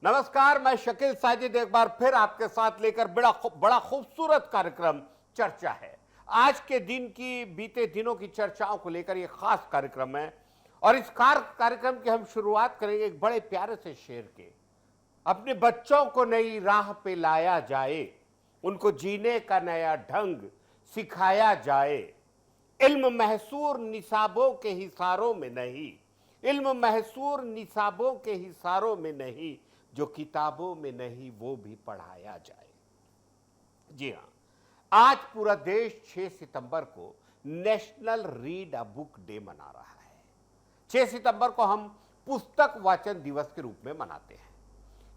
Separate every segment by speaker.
Speaker 1: नमस्कार, मैं शकील साजिद एक बार फिर आपके साथ लेकर बड़ा खूबसूरत कार्यक्रम चर्चा है। आज के दिन की बीते दिनों की चर्चाओं को लेकर यह खास कार्यक्रम है और इस कार्यक्रम की हम शुरुआत करेंगे एक बड़े प्यारे से शेर के। अपने बच्चों को नई राह पे लाया जाए, उनको जीने का नया ढंग सिखाया जाए। इल्म महसूर निसाबों के हिसारों में नहीं, इल्म महसूर निसाबों के हिसारों में नहीं, जो किताबों में नहीं वो भी पढ़ाया जाए। जी हां, आज पूरा देश 6 सितंबर को national read a book day मना रहा है। 6 सितंबर को हम पुस्तक वाचन दिवस के रूप में मनाते हैं।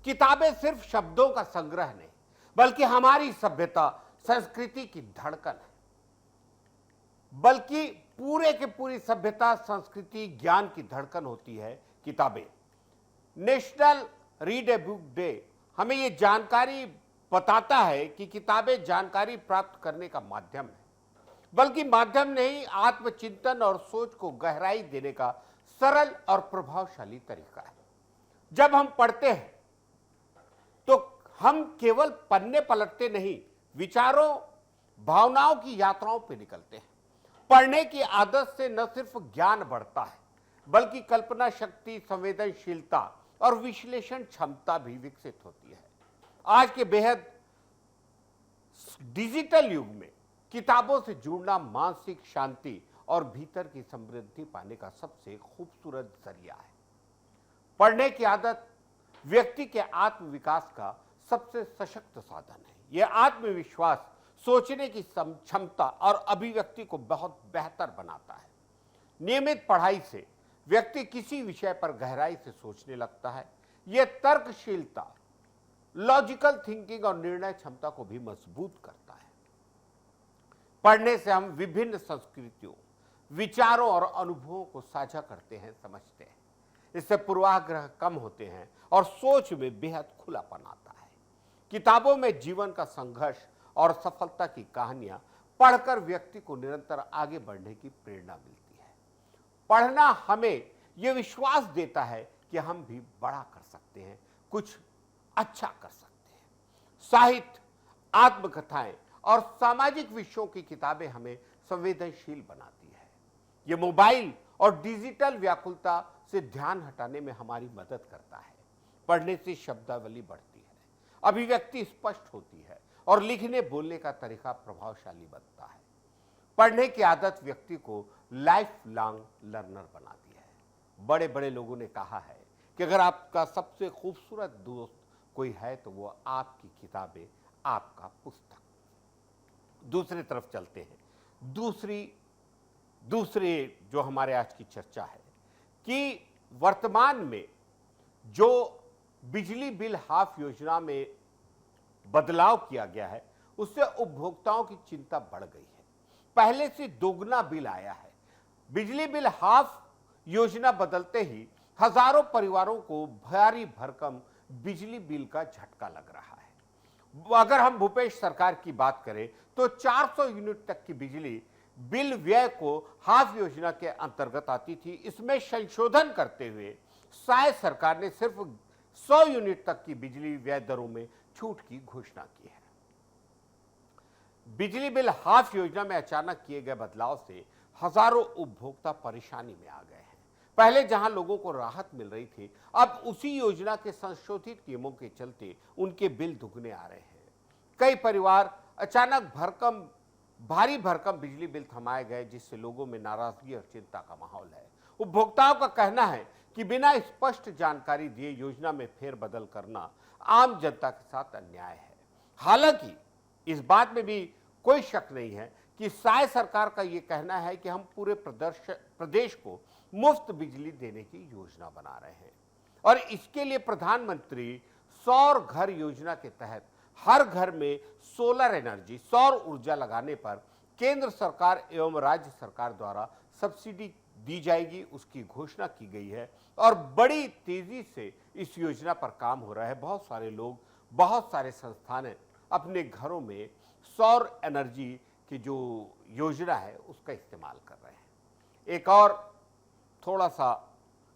Speaker 1: किताबें सिर्फ शब्दों का संग्रह नहीं, बल्कि हमारी सभ्यता संस्कृति की धड़कन है। बल्कि पूरे के पूरी सभ्यता संस्कृति ज्ञान की धड़कन होती है किताबें। National read a book day हमें यह जानकारी बताता है कि किताबें जानकारी प्राप्त करने का माध्यम है, बल्कि माध्यम नहीं, आत्मचिंतन और सोच को गहराई देने का सरल और प्रभावशाली तरीका है। जब हम पढ़ते हैं तो हम केवल पन्ने पलटते नहीं, विचारों भावनाओं की यात्राओं पर निकलते हैं। पढ़ने की आदत से न सिर्फ ज्ञान बढ़ता है, बल्कि कल्पना शक्ति, संवेदनशीलता और विश्लेषण क्षमता भी विकसित होती है। आज के बेहद डिजिटल युग में किताबों से जुड़ना मानसिक शांति और भीतर की समृद्धि पाने का सबसे खूबसूरत जरिया है। पढ़ने की आदत व्यक्ति के आत्मविकास का सबसे सशक्त साधन है। यह आत्मविश्वास, सोचने की क्षमता और अभिव्यक्ति को बहुत बेहतर बनाता है। नियमित पढ़ाई से व्यक्ति किसी विषय पर गहराई से सोचने लगता है। यह तर्कशीलता, लॉजिकल थिंकिंग और निर्णय क्षमता को भी मजबूत करता है। पढ़ने से हम विभिन्न संस्कृतियों, विचारों और अनुभवों को साझा करते हैं, समझते हैं। इससे पूर्वाग्रह कम होते हैं और सोच में बेहद खुलापन आता है। किताबों में जीवन का संघर्ष और सफलता की कहानियां पढ़कर व्यक्ति को निरंतर आगे बढ़ने की प्रेरणा मिलती है। पढ़ना हमें यह विश्वास देता है कि हम भी बड़ा कर सकते हैं, कुछ अच्छा कर सकते हैं। साहित्य, आत्मकथाएं और सामाजिक विषयों की किताबें हमें संवेदनशील बनाती है। ये मोबाइल और डिजिटल व्याकुलता से ध्यान हटाने में हमारी मदद करता है। पढ़ने से शब्दावली बढ़ती है, अभिव्यक्ति स्पष्ट होती है और लिखने बोलने का तरीका प्रभावशाली बनता है। पढ़ने की आदत व्यक्ति को लाइफ लॉन्ग लर्नर बनाती है। बड़े बड़े लोगों ने कहा है कि अगर आपका सबसे खूबसूरत दोस्त कोई है तो वो आपकी किताबें, आपका पुस्तक। दूसरी तरफ चलते हैं। दूसरी जो हमारे आज की चर्चा है कि वर्तमान में जो बिजली बिल हाफ योजना में बदलाव किया गया है, उससे उपभोक्ताओं की चिंता बढ़ गई है। पहले से दोगुना बिल आया है। बिजली बिल हाफ योजना बदलते ही हजारों परिवारों को भारी भरकम बिजली बिल का झटका लग रहा है। अगर हम भूपेश सरकार की बात करें तो 400 यूनिट तक की बिजली बिल व्यय को हाफ योजना के अंतर्गत आती थी। इसमें संशोधन करते हुए शायद सरकार ने सिर्फ 100 यूनिट तक की बिजली व्यय दरों में छूट की घोषणा की है। बिजली बिल हाफ योजना में अचानक किए गए बदलाव से हजारों उपभोक्ता परेशानी में आ गए हैं। पहले जहां लोगों को राहत मिल रही थी, अब उसी योजना के संशोधित नियमों के चलते उनके बिल दुगने आ रहे हैं। कई परिवार अचानक भारी भरकम बिजली बिल थमाए गए, जिससे लोगों में नाराजगी और चिंता का माहौल है। उपभोक्ताओं का कहना है कि बिना स्पष्ट जानकारी दिए योजना में फेरबदल करना आम जनता के साथ अन्याय है। हालांकि इस बात में भी कोई शक नहीं है कि शायद सरकार का यह कहना है कि हम पूरे प्रदेश को मुफ्त बिजली देने की योजना बना रहे हैं और इसके लिए प्रधानमंत्री सौर घर योजना के तहत हर घर में सोलर एनर्जी, सौर ऊर्जा लगाने पर केंद्र सरकार एवं राज्य सरकार द्वारा सब्सिडी दी जाएगी, उसकी घोषणा की गई है और बड़ी तेजी से इस योजना पर काम हो रहा है। बहुत सारे लोग, बहुत सारे संस्थान अपने घरों में सौर एनर्जी की जो योजना है उसका इस्तेमाल कर रहे हैं। एक और थोड़ा सा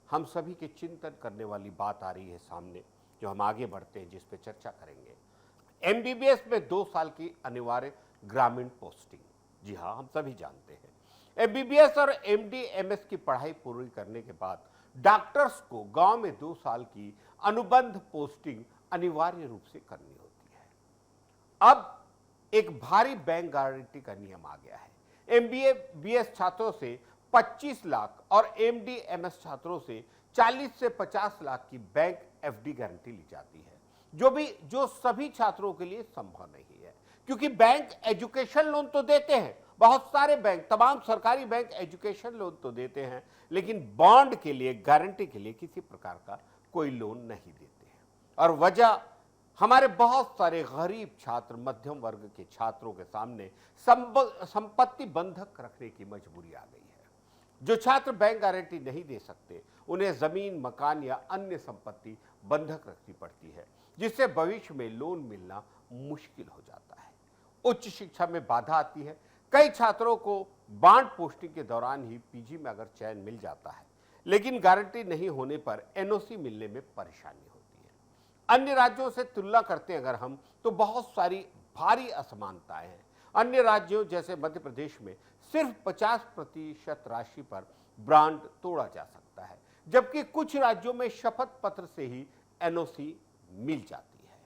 Speaker 1: हम सभी के चिंतन करने वाली बात आ रही है सामने। जो हम आगे बढ़ते हैं जिस पे चर्चा करेंगे। एमबीबीएस में 2 साल की अनिवार्य ग्रामीण पोस्टिंग। जी हाँ, हम सभी जानते हैं एमबीबीएस और एमडी एमएस की पढ़ाई पूरी करने के बाद डॉक्टर्स को गांव में 2 साल की अनुबंध पोस्टिंग अनिवार्य रूप से करनी होती है। अब एक भारी बैंक गारंटी का नियम आ गया है। एमबीए बीएस छात्रों से 25 लाख और एमडी एमएस छात्रों से 40 से 50 लाख की बैंक एफडी गारंटी ली जाती है, जो सभी छात्रों के लिए संभव नहीं है, क्योंकि बैंक एजुकेशन लोन तो देते हैं, बहुत सारे बैंक, तमाम सरकारी बैंक एजुकेशन लोन तो देते हैं, लेकिन बॉन्ड के लिए, गारंटी के लिए किसी प्रकार का कोई लोन नहीं देते हैं। और वजह, हमारे बहुत सारे गरीब छात्र, मध्यम वर्ग के छात्रों के सामने संपत्ति बंधक रखने की मजबूरी आ गई है। जो छात्र बैंक गारंटी नहीं दे सकते, उन्हें जमीन, मकान या अन्य संपत्ति बंधक रखनी पड़ती है, जिससे भविष्य में लोन मिलना मुश्किल हो जाता है। उच्च शिक्षा में बाधा आती है। कई छात्रों को बांड पोस्टिंग के दौरान ही पीजी में अगर चयन मिल जाता है, लेकिन गारंटी नहीं होने पर एनओसी मिलने में परेशानी होती है। अन्य राज्यों से तुलना करते हैं अगर हम, तो बहुत सारी भारी असमानताएं हैं। अन्य राज्यों जैसे मध्य प्रदेश में सिर्फ 50% राशि पर ब्रांड तोड़ा जा सकता है, जबकि कुछ राज्यों में शपथ पत्र से ही एनओसी मिल जाती है।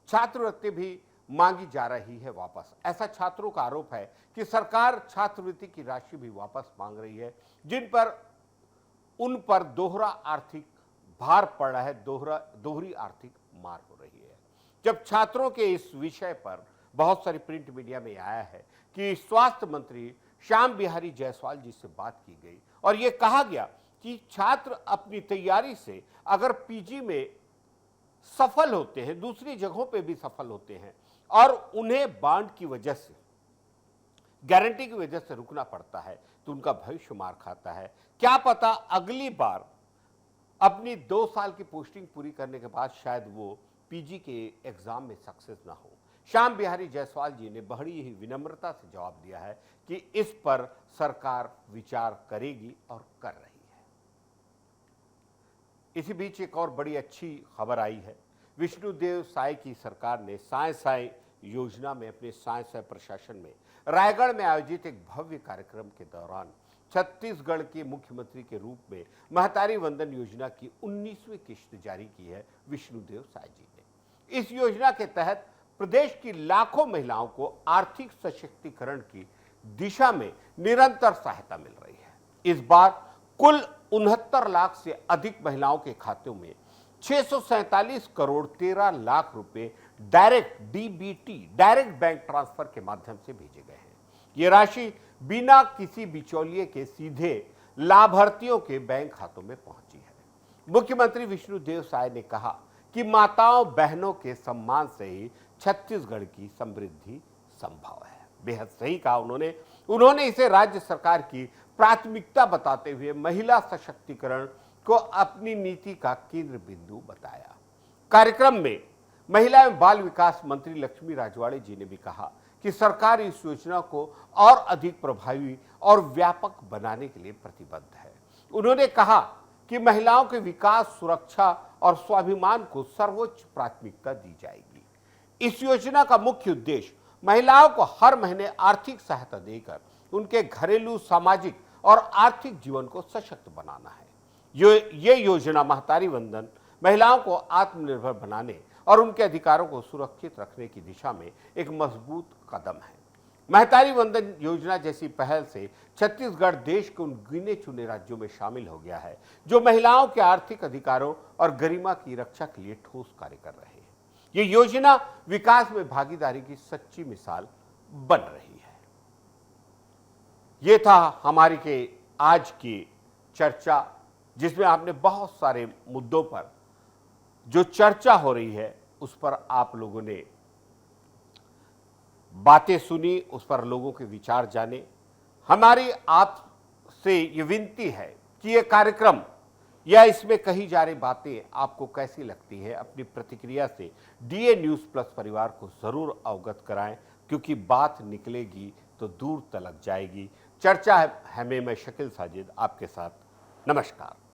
Speaker 1: छात्रवृत्ति भी मांगी जा रही है वापस। ऐसा छात्रों का आरोप है कि सरकार छात्रवृत्ति की राशि भी वापस मांग रही है, उन पर दोहरा आर्थिक भार पड़ रहा है, दोहरी आर्थिक मार हो रही है। जब छात्रों के इस विषय पर बहुत सारी प्रिंट मीडिया में आया है कि स्वास्थ्य मंत्री श्याम बिहारी जायसवाल जी से बात की गई और यह कहा गया कि छात्र अपनी तैयारी से अगर पीजी में सफल होते हैं, दूसरी जगहों पे भी सफल होते हैं और उन्हें बांड की वजह से, गारंटी की वजह से रुकना पड़ता है, तो उनका भविष्य मार खाता है। क्या पता अगली बार अपनी 2 साल की पोस्टिंग पूरी करने के बाद शायद वो पीजी के एग्जाम में सक्सेस ना हो। श्याम बिहारी जायसवाल जी ने बड़ी ही विनम्रता से जवाब दिया है कि इस पर सरकार विचार करेगी और कर रही है। इसी बीच एक और बड़ी अच्छी खबर आई है। विष्णुदेव साय की सरकार ने साय साय योजना में अपने साय साय प्रशासन में रायगढ़ में आयोजित एक भव्य कार्यक्रम के दौरान छत्तीसगढ़ के मुख्यमंत्री के रूप में महतारी वंदन योजना की 19वीं किश्त जारी की है विष्णुदेव साय जी ने। इस योजना के तहत प्रदेश की लाखों महिलाओं को आर्थिक सशक्तिकरण की दिशा में निरंतर सहायता मिल रही है। इस बार कुल 69 लाख से अधिक महिलाओं के खातों में 647 करोड़ 13 लाख रुपए direct DBT, direct bank transfer के माध्यम से भेजे गए हैं। ये राशि बिना किसी बिचौलिए के सीधे लाभार्थियों के बैंक खातों में पहुंची है। मुख्यमंत्री विष्णुदेव साय ने कहा कि माताओं बहनों के सम्मान से ही छत्तीसगढ़ की समृद्धि संभव है। बेहद सही कहा उन्होंने इसे राज्य सरकार की प्राथमिकता बताते हुए महिला सशक्तिकरण को अपनी नीति का केंद्र बिंदु बताया। कार्यक्रम में महिला एवं बाल विकास मंत्री लक्ष्मी राजवाड़े जी ने भी कहा कि सरकार इस योजना को और अधिक प्रभावी और व्यापक बनाने के लिए प्रतिबद्ध है। उन्होंने कहा कि महिलाओं के विकास, सुरक्षा और स्वाभिमान को सर्वोच्च प्राथमिकता दी जाएगी। इस योजना का मुख्य उद्देश्य महिलाओं को हर महीने आर्थिक सहायता देकर उनके घरेलू, सामाजिक और आर्थिक जीवन को सशक्त बनाना है। ये योजना महतारी वंदन महिलाओं को आत्मनिर्भर बनाने और उनके अधिकारों को सुरक्षित रखने की दिशा में एक मजबूत कदम है। महतारी वंदन योजना जैसी पहल से छत्तीसगढ़ देश के उन गिने चुने राज्यों में शामिल हो गया है जो महिलाओं के आर्थिक अधिकारों और गरिमा की रक्षा के लिए ठोस कार्य कर रहे हैं। ये योजना विकास में भागीदारी की सच्ची मिसाल बन रही है। ये था हमारी के आज की चर्चा, जिसमें आपने बहुत सारे मुद्दों पर जो चर्चा हो रही है उस पर आप लोगों ने बातें सुनी, उस पर लोगों के विचार जाने। हमारी आपसे ये विनती है कि ये कार्यक्रम या इसमें कही जा रही बातें आपको कैसी लगती है, अपनी प्रतिक्रिया से डीए न्यूज़ प्लस परिवार को जरूर अवगत कराएं, क्योंकि बात निकलेगी तो दूर तलक जाएगी। चर्चा है में मैं शकील साजिद आपके साथ। नमस्कार।